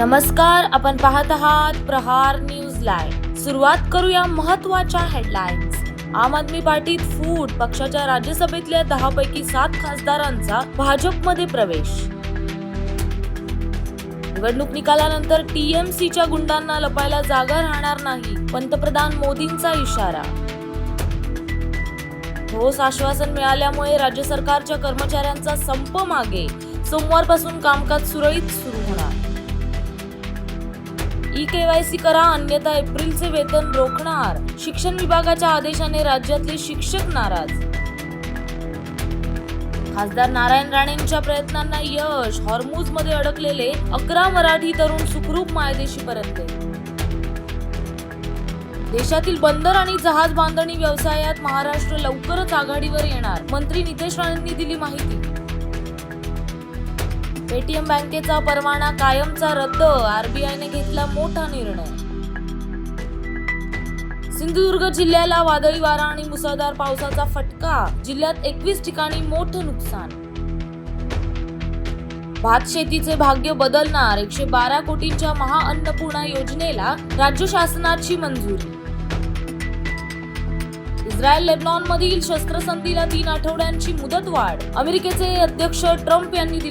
नमस्कार, आपण पाहत आहात प्रहार न्यूज लाईव्ह। सुरुवात करूया महत्त्वाच्या हेडलाईन्स। आम आदमी पार्टीत फूट, पक्षाच्या राज्यसभेतल्या 10 पैकी 7 खासदारांचा भाजपमध्ये प्रवेश। निवडणूक निकालानंतर टीएमसीच्या गुंडांना लपायला जागा राहणार नाही, पंतप्रधान मोदींचा इशारा। ठोस आश्वासन मिळाल्यामुळे राज्य सरकारच्या कर्मचाऱ्यांचा संप मागे, सोमवारपासून कामकाज सुरळीत सुरू होणार। ई-केवायसी करा, अन्यथा एप्रिलचे वेतन रोखणार, शिक्षण विभागाच्या आदेशाने राज्यातले शिक्षक नाराज। खासदार नारायण राणेंच्या प्रयत्नांना यश, हॉर्मुझमध्ये अडकलेले 11 मराठी तरुण सुखरूप मायदेशी परतले। देशातील बंदर आणि जहाज बांधणी व्यवसायात महाराष्ट्र लवकरच आघाडीवर येणार, मंत्री नितेश राणेंनी दिली माहिती। पेटीएम बँकेचा परवाना कायमचा रद्द, आरबीआयने घेतला मोठा निर्णय। सिंधुदुर्ग जिल्ह्याला वादळी वारा आणि मुसळधार पावसाचा फटका, जिल्ह्यात 21 ठिकाणी मोठं नुकसान। भात शेतीचे भाग्य बदलणार, 112 कोटींच्या महाअन्नपूर्णा योजनेला राज्य शासनाची मंजुरी। इस्रायल लेबनॉन मधील शस्त्रसंधीला 3 आठवड्यांची मुदतवाढ, अमेरिकेचे अध्यक्ष ट्रम्प यांनी दिली